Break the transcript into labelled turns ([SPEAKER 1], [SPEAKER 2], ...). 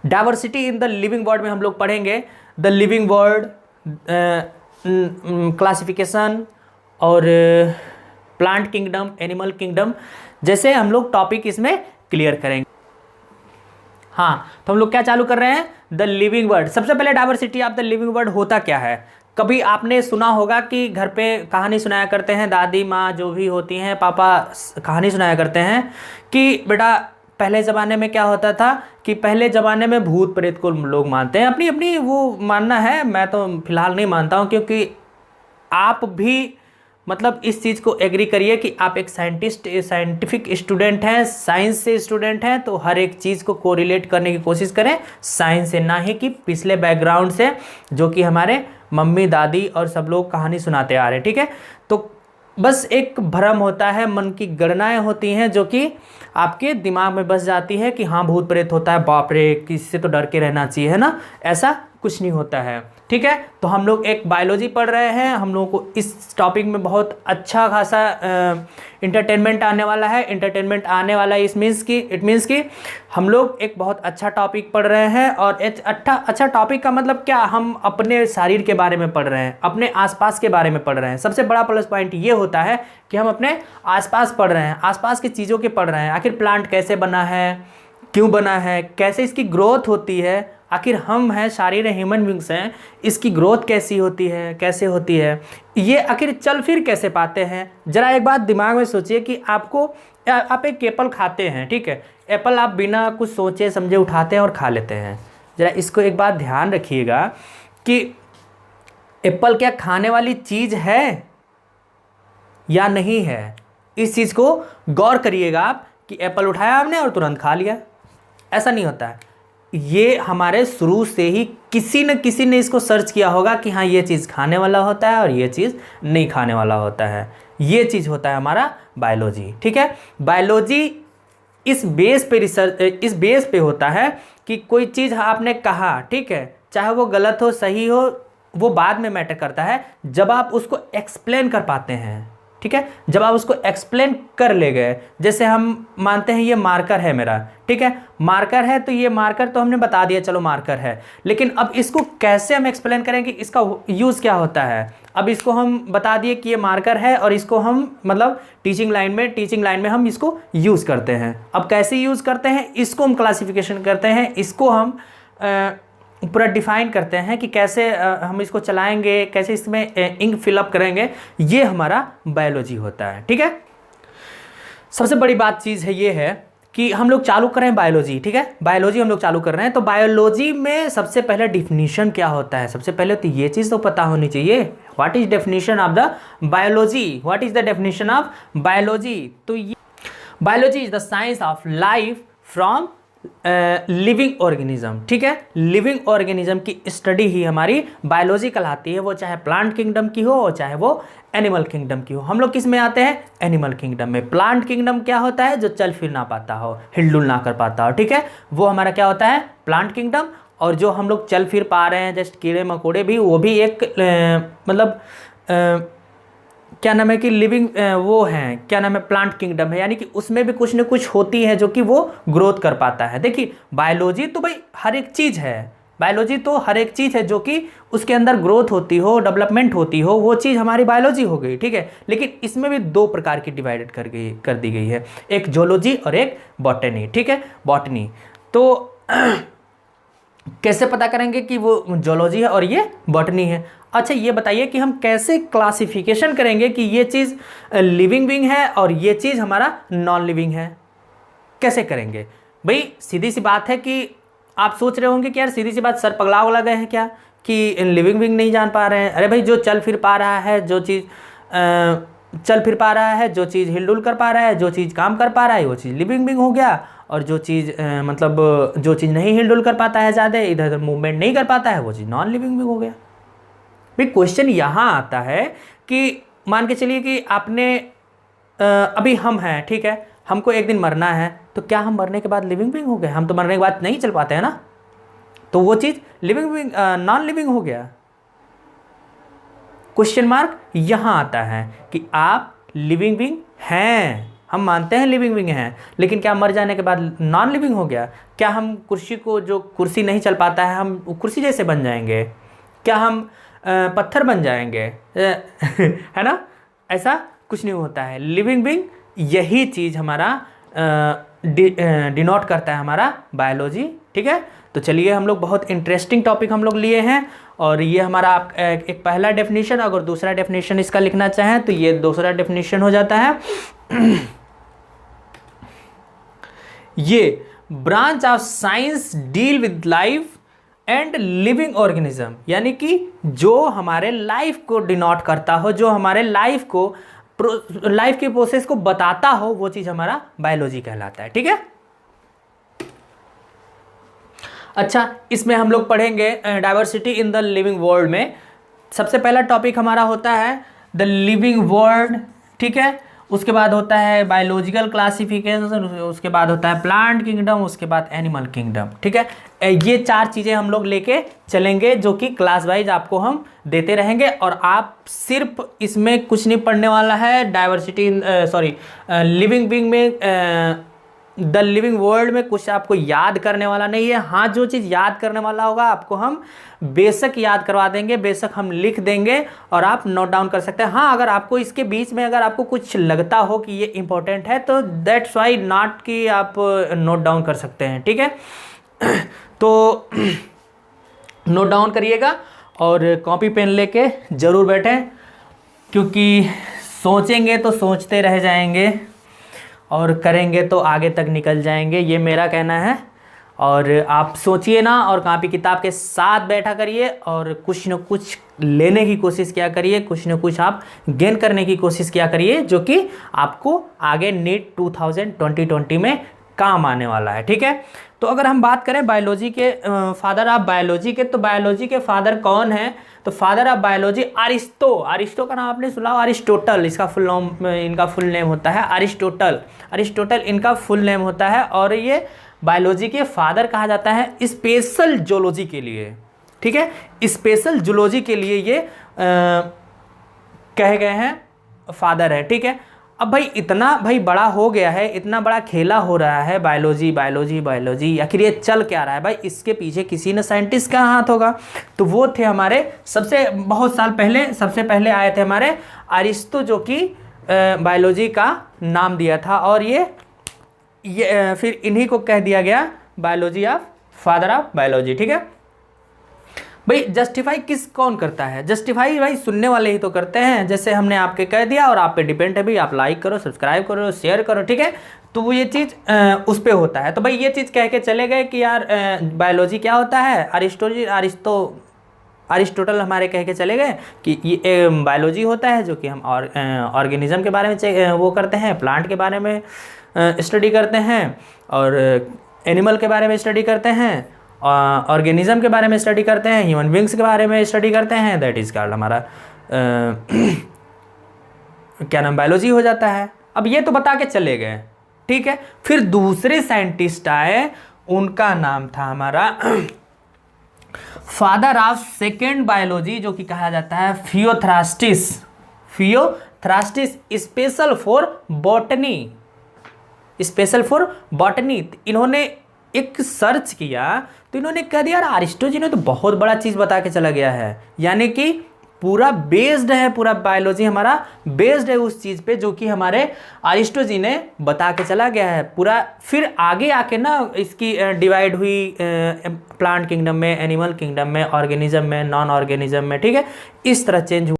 [SPEAKER 1] Diversity in the living world में हम लोग पढ़ेंगे द लिविंग वर्ल्ड, क्लासिफिकेशन और प्लांट किंगडम, एनिमल किंगडम जैसे हम लोग टॉपिक इसमें क्लियर करेंगे। हाँ, तो हम लोग क्या चालू कर रहे हैं, द लिविंग वर्ल्ड। सबसे पहले diversity of the living world होता क्या है। कभी आपने सुना होगा कि घर पे कहानी सुनाया करते हैं, दादी माँ जो भी होती हैं, पापा कहानी सुनाया करते हैं कि बेटा पहले ज़माने में क्या होता था कि पहले ज़माने में भूत प्रेत को लोग मानते हैं, अपनी अपनी वो मानना है, मैं तो फिलहाल नहीं मानता हूँ, क्योंकि आप भी मतलब इस चीज़ को एग्री करिए कि आप एक साइंटिफिक स्टूडेंट हैं, साइंस से स्टूडेंट हैं, तो हर एक चीज़ को कोरिलेट करने की कोशिश करें साइंस से, ना ही कि पिछले बैकग्राउंड से जो कि हमारे मम्मी दादी और सब लोग कहानी सुनाते आ रहे हैं। ठीक है, तो बस एक भ्रम होता है, मन की गणनाएं होती हैं जो कि आपके दिमाग में बस जाती है कि हाँ भूत प्रेत होता है, बाप रे किससे तो डर के रहना चाहिए, है ना, ऐसा कुछ नहीं होता है। ठीक है, तो हम लोग एक बायोलॉजी पढ़ रहे हैं, हम लोगों को इस टॉपिक में बहुत अच्छा खासा इंटरटेनमेंट आने वाला है। इंटरटेनमेंट आने वाला है इट मीन्स कि हम लोग एक बहुत अच्छा टॉपिक पढ़ रहे हैं। और अच्छा टॉपिक का मतलब क्या, हम अपने शरीर के बारे में पढ़ रहे हैं, अपने आसपास के बारे में पढ़ रहे हैं। सबसे बड़ा प्लस पॉइंट ये होता है कि हम अपने आसपास पढ़ रहे हैं, आसपास की चीज़ों के पढ़ रहे हैं। आखिर प्लांट कैसे बना है, क्यों बना है, कैसे इसकी ग्रोथ होती है, आखिर हम हैं शारीर ह्यूमन बींग्स हैं, इसकी ग्रोथ कैसी होती है, कैसे होती है, ये आखिर चल फिर कैसे पाते हैं। ज़रा एक बात दिमाग में सोचिए कि आप एक एप्पल खाते हैं, ठीक है, एप्पल आप बिना कुछ सोचे समझे उठाते हैं और खा लेते हैं। ज़रा इसको एक बात ध्यान रखिएगा कि एप्पल क्या खाने वाली चीज़ है या नहीं है। इस चीज़ को गौर करिएगा आप कि एप्पल उठाया आपने और तुरंत खा लिया, ऐसा नहीं होता है। ये हमारे शुरू से ही किसी न किसी ने इसको सर्च किया होगा कि हाँ ये चीज़ खाने वाला होता है और ये चीज़ नहीं खाने वाला होता है। ये चीज़ होता है हमारा बायोलॉजी। ठीक है, बायोलॉजी इस बेस पे होता है कि कोई चीज़ आपने कहा, ठीक है, चाहे वो गलत हो सही हो वो बाद में मैटर करता है, जब आप उसको एक्सप्लेन कर पाते हैं। ठीक है, जब आप उसको एक्सप्लेन कर ले गए, जैसे हम मानते हैं ये मार्कर है मेरा, ठीक है, मार्कर है तो ये मार्कर तो हमने बता दिया चलो मार्कर है, लेकिन अब इसको कैसे हम एक्सप्लेन करेंगे, इसका यूज़ क्या होता है। अब इसको हम बता दिए कि ये मार्कर है और इसको हम मतलब टीचिंग लाइन में हम इसको यूज़ करते हैं। अब कैसे यूज़ करते हैं, इसको हम क्लासिफिकेशन करते हैं, इसको हम पूरा डिफाइन करते हैं कि कैसे हम इसको चलाएंगे, कैसे इसमें इंक फिलअप करेंगे, ये हमारा बायोलॉजी होता है। ठीक है, सबसे बड़ी बात चीज़ है ये है कि हम लोग चालू करें बायोलॉजी। ठीक है, बायोलॉजी हम लोग चालू कर रहे हैं, तो बायोलॉजी में सबसे पहले डिफिनीशन क्या होता है, सबसे पहले तो ये चीज़ तो पता होनी चाहिए, what is definition of the biology, what is the definition of biology. तो ये biology is the science of life from living organism. ठीक है, लिविंग ऑर्गेनिज्म की स्टडी ही हमारी बायोलॉजी कहलाती है, वो चाहे प्लांट किंगडम की हो चाहे वो एनिमल किंगडम की हो। हम लोग किस में आते हैं, एनिमल किंगडम में। प्लांट किंगडम क्या होता है, जो चल फिर ना पाता हो, हिलडुल ना कर पाता हो, ठीक है, वो हमारा क्या होता है, प्लांट किंगडम। और जो हम लोग चल फिर पा रहे हैं जस्ट कीड़े मकोड़े भी, वो भी एक मतलब क्या नाम है कि लिविंग वो हैं, क्या नाम है, प्लांट किंगडम है, यानी कि उसमें भी कुछ न कुछ होती है जो कि वो ग्रोथ कर पाता है। देखिए बायोलॉजी तो भाई हर एक चीज़ है, बायोलॉजी तो हर एक चीज़ है जो कि उसके अंदर ग्रोथ होती हो, डेवलपमेंट होती हो, वो चीज़ हमारी बायोलॉजी हो गई। ठीक है, लेकिन इसमें भी दो प्रकार की डिवाइडेड कर दी गई है, एक जोलॉजी और एक बॉटनी। ठीक है, बॉटनी तो कैसे पता करेंगे कि वो जोलॉजी है और ये बॉटनी है। अच्छा ये बताइए कि हम कैसे क्लासिफिकेशन करेंगे कि ये चीज़ लिविंग बीइंग है और ये चीज़ हमारा नॉन लिविंग है, कैसे करेंगे भाई। सीधी सी बात है कि आप सोच रहे होंगे कि यार सीधी सी बात, सर पगला वगला गए हैं क्या कि लिविंग बीइंग नहीं जान पा रहे हैं। अरे भाई जो चल फिर पा रहा है, जो चीज़ चल फिर पा रहा है, जो चीज़ हिलडुल कर पा रहा है, जो चीज़ काम कर पा रहा है, वो चीज़ लिविंग बीइंग हो गया। और जो चीज़ मतलब जो चीज़ नहीं हिलडुल कर पाता है, ज़्यादा इधर उधर मूवमेंट नहीं कर पाता है, वो चीज़ नॉन लिविंग बीइंग हो गया। भाई क्वेश्चन यहाँ आता है कि मान के चलिए कि आपने अभी हम हैं, ठीक है, हमको एक दिन मरना है, तो क्या हम मरने के बाद लिविंग बीइंग हो गए, हम तो मरने के बाद नहीं चल पाते हैं ना, तो वो चीज़ लिविंग बीइंग नॉन लिविंग हो गया। क्वेश्चन मार्क यहाँ आता है कि आप लिविंग बीइंग हैं हम मानते हैं लिविंग बीइंग है, लेकिन क्या मर जाने के बाद नॉन लिविंग हो गया? क्या हम कुर्सी को, जो कुर्सी नहीं चल पाता है, हम कुर्सी जैसे बन जाएंगे? क्या हम पत्थर बन जाएंगे? है ना? ऐसा कुछ नहीं होता है। लिविंग बीइंग यही चीज़ हमारा डिनोट करता है हमारा बायोलॉजी। ठीक है, तो चलिए हम लोग बहुत इंटरेस्टिंग टॉपिक हम लोग लिए हैं, और ये हमारा एक पहला डेफिनेशन। अगर दूसरा डेफिनेशन इसका लिखना चाहें तो ये दूसरा डेफिनेशन हो जाता है। ये branch of science deal with life and living organism, यानी कि जो हमारे लाइफ को डिनोट करता हो, जो हमारे लाइफ की प्रोसेस को बताता हो, वो चीज़ हमारा बायोलॉजी कहलाता है। ठीक है, अच्छा, इसमें हम लोग पढ़ेंगे diversity in the living world में। सबसे पहला टॉपिक हमारा होता है द लिविंग वर्ल्ड। ठीक है, उसके बाद होता है बायोलॉजिकल क्लासिफिकेशन, उसके बाद होता है प्लांट किंगडम, उसके बाद एनिमल किंगडम। ठीक है, ये 4 चीज़ें हम लोग लेके चलेंगे, जो कि क्लास वाइज आपको हम देते रहेंगे, और आप सिर्फ इसमें कुछ नहीं पढ़ने वाला है। डाइवर्सिटी लिविंग बीइंग में, द लिविंग वर्ल्ड में कुछ आपको याद करने वाला नहीं है। हाँ, जो चीज़ याद करने वाला होगा आपको हम बेशक याद करवा देंगे, बेशक हम लिख देंगे और आप नोट डाउन कर सकते हैं। हाँ, अगर आपको इसके बीच में अगर आपको कुछ लगता हो कि ये इंपॉर्टेंट है, तो दैट्स वाई नॉट कि आप नोट डाउन कर सकते हैं। ठीक है, तो नोट डाउन करिएगा और कॉपी पेन लेके ज़रूर बैठें, क्योंकि सोचेंगे तो सोचते रह जाएंगे और करेंगे तो आगे तक निकल जाएंगे, ये मेरा कहना है। और आप सोचिए ना, और कापी किताब के साथ बैठा करिए और कुछ न कुछ लेने की कोशिश किया करिए, कुछ न कुछ आप गेन करने की कोशिश किया करिए, जो कि आपको आगे नीट 2020 में काम आने वाला है। ठीक है, तो अगर हम बात करें बायोलॉजी के फादर ऑफ बायोलॉजी के, तो बायोलॉजी के फादर कौन है? तो फादर ऑफ बायोलॉजी अरिस्टो का नाम आपने सुना हो, अरिस्टोटल इनका फुल नेम होता है, अरिस्टोटल इनका फुल नेम होता है, और ये बायोलॉजी के फादर कहा जाता है स्पेशल जूलॉजी के लिए। ठीक है, स्पेशल जूलॉजी के लिए ये कहे गए हैं फादर है। ठीक है, अब भाई इतना बड़ा हो गया है, इतना बड़ा खेला हो रहा है बायोलॉजी, आखिर ये चल क्या रहा है भाई? इसके पीछे किसी न साइंटिस्ट का हाथ होगा। तो वो थे हमारे बहुत साल पहले, सबसे पहले आए थे हमारे अरिस्टो, जो कि बायोलॉजी का नाम दिया था, और ये फिर इन्हीं को कह दिया गया biology of father of biology. ठीक है भाई, जस्टिफाई कौन करता है? जस्टिफाई भाई सुनने वाले ही तो करते हैं, जैसे हमने आपके कह दिया, और आप पे डिपेंड है भाई, आप लाइक करो, सब्सक्राइब करो, शेयर करो। ठीक है, तो वो ये चीज़ उस पर होता है। तो भाई ये चीज़ कह के चले गए कि यार बायोलॉजी क्या होता है, अरिस्टोटल हमारे कह के चले गए कि ये बायोलॉजी होता है, जो कि हम ऑर्गेनिज्म के बारे में वो करते हैं, प्लांट के बारे में स्टडी करते हैं, और एनिमल के बारे में स्टडी करते हैं, ऑर्गेनिज्म के बारे में स्टडी करते हैं, ह्यूमन बींग्स के बारे में स्टडी करते हैं। दैट इज़ कॉल्ड हमारा क्या नाम, बायोलॉजी हो जाता है। अब ये तो बता के चले गए। ठीक है, फिर दूसरे साइंटिस्ट आए, उनका नाम था हमारा फादर ऑफ सेकेंड बायोलॉजी, जो कि कहा जाता है थियोफ्रास्टस, स्पेशल फॉर बॉटनी। इन्होंने एक सर्च किया तो इन्होंने कह दिया यार अरिस्टो जी ने तो बहुत बड़ा चीज़ बता के चला गया है, यानी कि पूरा बेस्ड है, पूरा बायोलॉजी हमारा बेस्ड है उस चीज़ पे जो कि हमारे अरिस्टो जी ने बता के चला गया है पूरा। फिर आगे आके ना इसकी डिवाइड हुई प्लांट किंगडम में, एनिमल किंगडम में, ऑर्गेनिज्म में, नॉन ऑर्गेनिज्म में। ठीक है, इस तरह चेंज